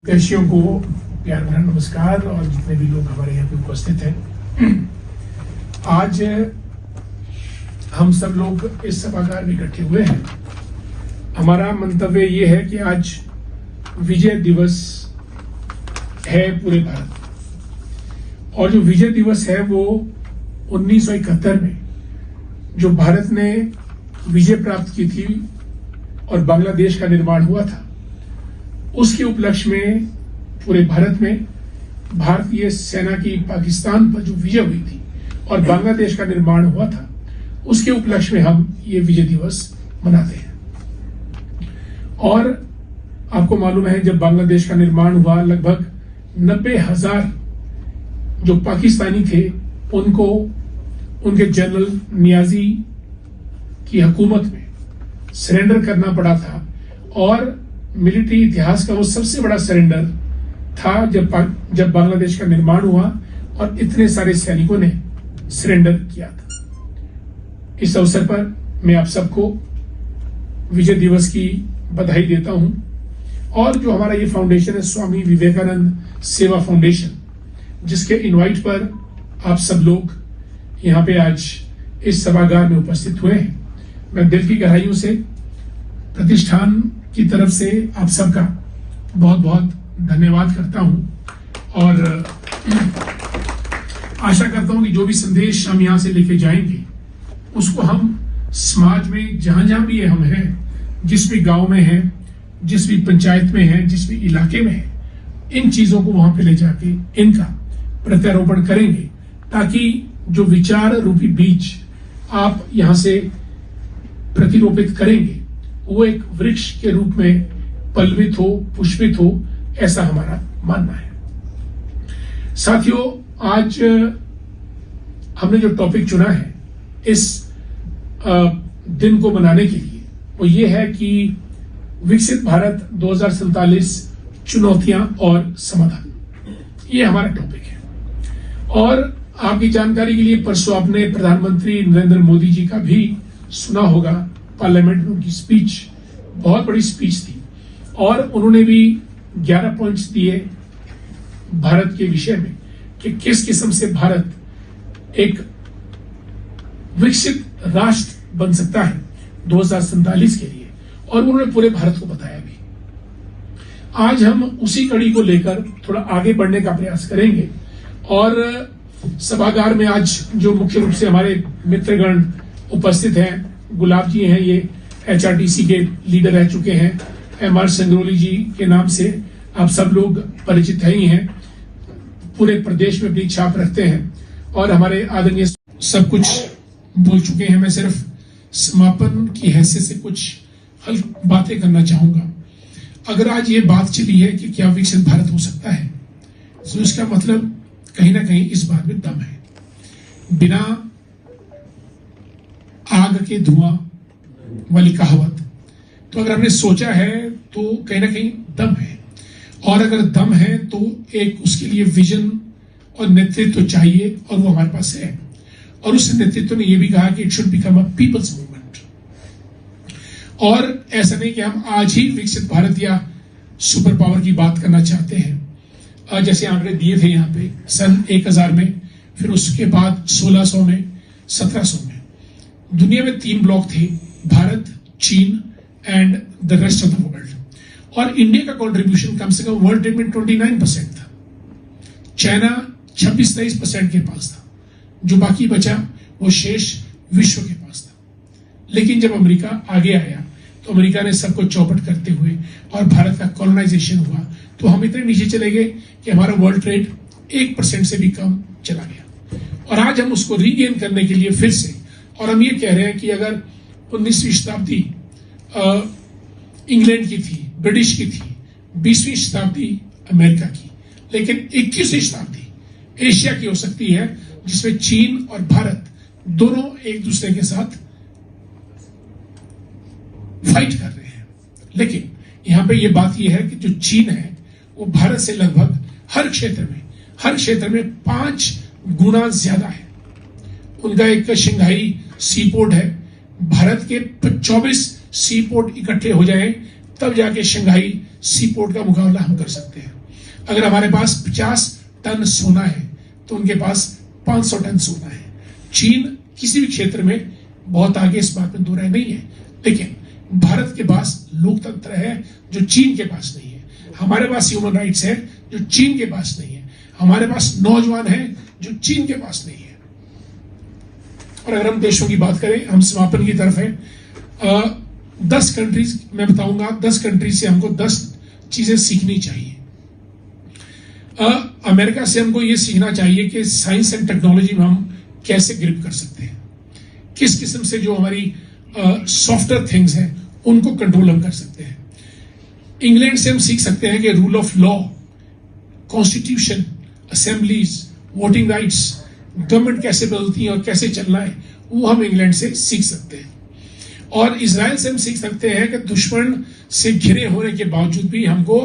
देशियों को प्यार भरा नमस्कार और जितने भी लोग हमारे यहाँ पे उपस्थित हैं। आज हम सब लोग इस सभागार में इकट्ठे हुए हैं। हमारा मंतव्य ये है कि आज विजय दिवस है पूरे भारत में, और जो विजय दिवस है वो 1971 में जो भारत ने विजय प्राप्त की थी और बांग्लादेश का निर्माण हुआ था, उसके उपलक्ष्य में पूरे भारत में भारतीय सेना की पाकिस्तान पर जो विजय हुई थी और बांग्लादेश का निर्माण हुआ था, उसके उपलक्ष्य में हम ये विजय दिवस मनाते हैं। और आपको मालूम है, जब बांग्लादेश का निर्माण हुआ, लगभग 90,000 जो पाकिस्तानी थे उनको उनके जनरल नियाजी की हुकूमत में सरेंडर करना पड़ा था। और मिलिट्री इतिहास का वो सबसे बड़ा सरेंडर था जब बांग्लादेश का निर्माण हुआ और इतने सारे सैनिकों ने सरेंडर किया था। इस अवसर पर मैं आप सबको विजय दिवस की बधाई देता हूं। और जो हमारा ये फाउंडेशन है, स्वामी विवेकानंद सेवा फाउंडेशन, जिसके इनवाइट पर आप सब लोग यहाँ पे आज इस सभागार में उपस्थित हुए हैं, मैं दिल की गहराइयों से प्रतिष्ठान की तरफ से आप सबका बहुत बहुत धन्यवाद करता हूं। और आशा करता हूं कि जो भी संदेश हम यहां से लेके जाएंगे उसको हम समाज में जहां जहां भी हम हैं, जिस भी गांव में हैं, जिस भी पंचायत में हैं, जिस भी इलाके में हैं, इन चीजों को वहां पे ले जाके इनका प्रत्यारोपण करेंगे, ताकि जो विचार रूपी बीज आप यहां से प्रतिरोपित करेंगे वो एक वृक्ष के रूप में पल्लवित हो, पुष्पित हो, ऐसा हमारा मानना है। साथियों, आज हमने जो टॉपिक चुना है इस दिन को मनाने के लिए, वो ये है कि विकसित भारत 2047 चुनौतियां और समाधान। ये हमारा टॉपिक है। और आपकी जानकारी के लिए, परसों आपने प्रधानमंत्री नरेंद्र मोदी जी का भी सुना होगा। पार्लियामेंट में उनकी स्पीच बहुत बड़ी स्पीच थी और उन्होंने भी 11 पॉइंट्स दिए भारत के विषय में कि किस किस्म से भारत एक विकसित राष्ट्र बन सकता है 2047 के लिए, और उन्होंने पूरे भारत को बताया भी। आज हम उसी कड़ी को लेकर थोड़ा आगे बढ़ने का प्रयास करेंगे। और सभागार में आज जो मुख्य रूप से हमारे मित्रगण उपस्थित हैं, गुलाब जी हैं, ये HRTC के लीडर रह चुके हैं, MR संगरोली जी के नाम से आप सब लोग परिचित ही हैं, पूरे प्रदेश में अपनी छाप रखते हैं, और हमारे आदरणीय सब कुछ बोल चुके हैं। मैं सिर्फ समापन की हैसियत से कुछ हल्की बातें करना चाहूंगा। अगर आज ये बात चली है कि क्या विकसित भारत हो सकता है, तो इसका मतलब कहीं ना कहीं इस बात में दम है। बिना आग के धुआं वाली कहावत, तो अगर हमने सोचा है तो कहीं ना कहीं दम है। और अगर दम है तो एक उसके लिए विजन और नेतृत्व चाहिए, और वो हमारे पास है। और उस नेतृत्व ने यह भी कहा कि it should become a people's movement. और ऐसा नहीं कि हम आज ही विकसित भारत या सुपर पावर की बात करना चाहते हैं। जैसे आंकड़े दिए थे यहाँ पे, सन 1000 में, फिर उसके बाद 1600 में, 1700 में दुनिया में 3 ब्लॉक थे, भारत, चीन and the rest of the world. और इंडिया का कंट्रीब्यूशन कम से कम वर्ल्ड ट्रेड में 29% था। चाइना 26-23% के पास था। जो बाकी बचा वो शेष विश्व के पास था। लेकिन जब अमेरिका आगे आया तो अमेरिका ने सबको चौपट करते हुए और भारत का कॉलोनाइजेशन हुआ, तो हम इतने नीचे चले गए कि हमारा वर्ल्ड ट्रेड 1% से भी कम चला गया। और आज हम उसको रीगेन करने के लिए फिर से, और हम ये कह रहे हैं कि अगर 19वीं शताब्दी इंग्लैंड की थी, ब्रिटिश की थी, 20वीं शताब्दी अमेरिका की, लेकिन 21वीं शताब्दी एशिया की हो सकती है, जिसमें चीन और भारत दोनों एक दूसरे के साथ फाइट कर रहे हैं। लेकिन यहां पे ये बात ये है कि जो चीन है वो भारत से लगभग हर क्षेत्र में 5 गुना ज्यादा है। उनका एक शंघाई सी पोर्ट है। भारत के 24 सी पोर्ट इकट्ठे हो जाएं तब जाके शंघाई सी पोर्ट का मुकाबला हम कर सकते हैं। अगर हमारे पास 50 टन सोना है तो उनके पास 500 टन सोना है। चीन किसी भी क्षेत्र में बहुत आगे, इस बात में दो राय नहीं है, लेकिन भारत के पास लोकतंत्र है जो चीन के पास नहीं है। हमारे पास ह्यूमन राइट्स है जो चीन के पास नहीं है। हमारे पास नौजवान है जो चीन के पास नहीं है। और अगर हम देशों की बात करें, हम समापन की तरफ है। 10 कंट्रीज मैं बताऊंगा, 10 कंट्रीज से हमको 10 चीजें सीखनी चाहिए। अमेरिका से हमको ये सीखना चाहिए कि साइंस एंड टेक्नोलॉजी में हम कैसे ग्रिप कर सकते हैं, किस किस्म से जो हमारी सॉफ्टवेयर थिंग्स हैं उनको कंट्रोल हम कर सकते हैं। इंग्लैंड से हम सीख सकते हैं कि rule of law, constitution, assemblies, voting rights, government कैसे बदलती है और कैसे चलना है, वो हम इंग्लैंड से सीख सकते हैं। और इजराइल से हम सीख सकते हैं कि दुश्मन से घिरे होने के बावजूद भी हमको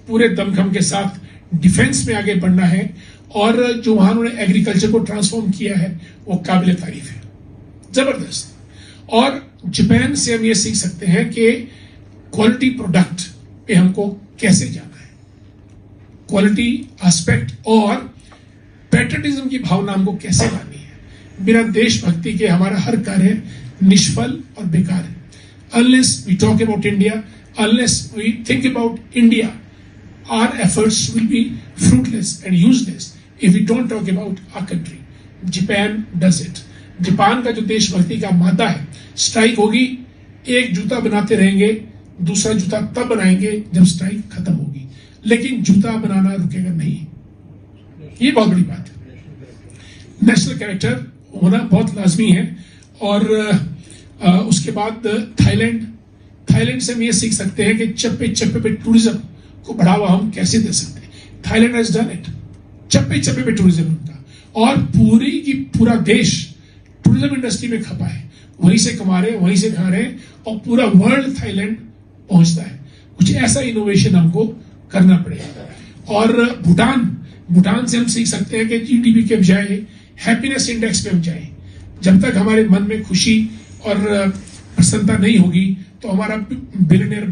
पूरे दमखम के साथ डिफेंस में आगे बढ़ना है, और जो वहां उन्होंने एग्रीकल्चर को ट्रांसफॉर्म किया है वो काबिल तारीफ है, जबरदस्त। और जापान से हम ये सीख सकते हैं कि क्वालिटी प्रोडक्ट पे हमको कैसे जाना है, क्वालिटी एस्पेक्ट, और पैट्रियटिज्म की भावना हमको कैसे लानी है। बिना देशभक्ति के हमारा हर कार्य निष्फल और बेकार है। Unless we talk about India, unless we think about India, our efforts will be fruitless and useless if we don't talk about our country. Japan does it. Japan का जो देशभक्ति का मादा है, स्ट्राइक होगी, एक जूता बनाते रहेंगे, दूसरा जूता तब बनाएंगे जब स्ट्राइक खत्म होगी, लेकिन जूता बनाना रुकेगा नहीं। ये बहुत बड़ी बात है। नेशनल कैरेक्टर होना बहुत लाजमी है। और उसके बाद थाईलैंड से हम ये सीख सकते हैं कि चप्पे चप्पे पे टूरिज्म को बढ़ावा हम कैसे दे सकते हैं। थाईलैंड हैज डन इट, चप्पे चप्पे पे टूरिज्म उनका, और पूरी की पूरा देश टूरिज्म इंडस्ट्री में खपा है, वहीं से कमा रहे हैं, वहीं से खा रहे हैं, और पूरा वर्ल्ड थाईलैंड पहुंचता है। कुछ ऐसा इनोवेशन हमको करना पड़ेगा। और भूटान से हम सीख सकते हैं कि जीडीपी के बजाय हैप्पीनेस इंडेक्स पे हम जाए। जब तक हमारे मन में खुशी और प्रसन्नता नहीं होगी तो हमारा मिलियनेयर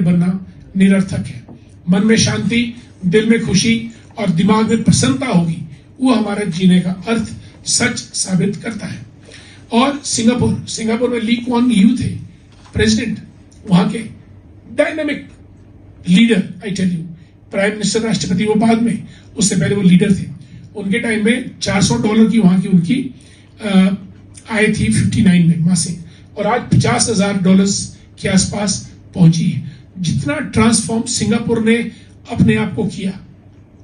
बनना निरर्थक है। मन में शांति, दिल में खुशी और दिमाग में प्रसन्नता होगी, वो हमारे जीने का अर्थ सच साबित करता है। और सिंगापुर में ली कुआन यू थे प्रेसिडेंट, वहां के dynamic leader. I tell you, prime minister, राष्ट्रपति वो बाद में, उससे पहले वो लीडर थे। उनके टाइम में $400 की वहां की उनकी आय थी 59 में मासिक, और आज $50,000 के आसपास पहुंची है। जितना ट्रांसफॉर्म सिंगापुर ने अपने आप को किया,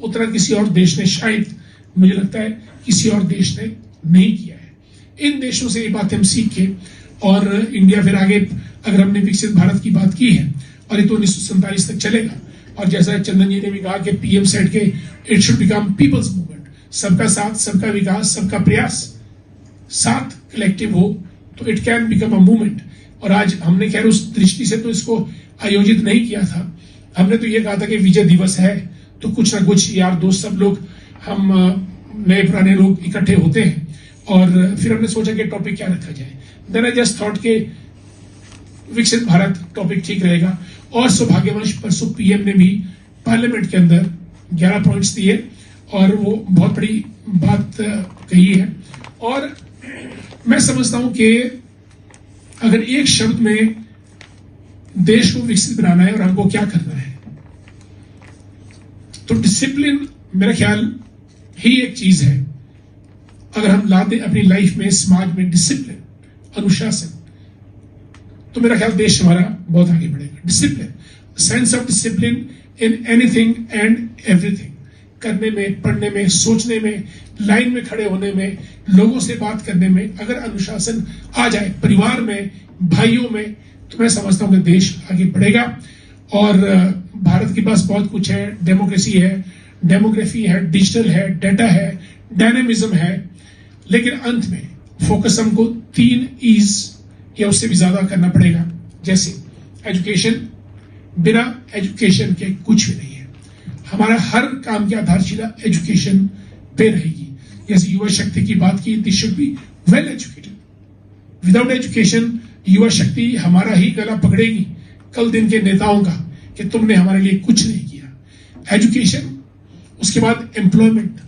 उतना किसी और देश ने, शायद मुझे लगता है किसी और देश ने नहीं किया है। इन देशों से ये बात हम सीख के, और इंडिया फिर आगे, अगर हमने विकसित भारत की बात की है, और ये तो 1947 तक चलेगा। और जैसा चंदन जी ने भी कहा कि पीएम सेड के it should become people's movement, सबका साथ, सबका विकास, सबका प्रयास साथ कलेक्टिव हो तो it can become a movement. और आज हमने खैर उस दृष्टि से तो इसको आयोजित नहीं किया था, हमने तो ये कहा था कि विजय दिवस है तो कुछ ना कुछ यार दोस्त सब लोग, हम नए पुराने लोग इकट्ठे होते हैं, और फिर हमने सोचा कि टॉपिक क्या रखा जाए। देन आई जस्ट थॉट के विकसित भारत टॉपिक ठीक रहेगा। और सौभाग्यवश परसों पीएम ने भी पार्लियामेंट के अंदर 11 पॉइंट्स दिए, और वो बहुत बड़ी बात कही है। और मैं समझता हूं कि अगर एक शब्द में देश को विकसित बनाना है और हमको क्या करना है, तो डिसिप्लिन मेरा ख्याल ही एक चीज है। अगर हम ला दें अपनी लाइफ में, समाज में डिसिप्लिन, अनुशासन, तो मेरा ख्याल देश हमारा बहुत आगे बढ़ेगा। Discipline, sense of discipline in anything and everything, करने में, पढ़ने में, सोचने में, लाइन में खड़े होने में, लोगों से बात करने में, अगर अनुशासन आ जाए परिवार में, भाइयों में, तो मैं समझता हूं कि देश आगे बढ़ेगा। और भारत के पास बहुत कुछ है, डेमोक्रेसी है, डेमोग्राफी है, डिजिटल है, डाटा है, डायनेमिज्म है, लेकिन अंत में फोकस हमको 3 E's या उससे भी ज्यादा करना पड़ेगा। जैसे एजुकेशन, बिना एजुकेशन के कुछ भी नहीं है। हमारा हर काम की आधारशिला एजुकेशन पे रहेगी। जैसे युवा शक्ति की बात की, this should be well educated. Without education युवा शक्ति हमारा ही गला पकड़ेगी कल दिन के नेताओं का कि तुमने हमारे लिए कुछ नहीं किया। एजुकेशन उसके बाद एम्प्लॉयमेंट,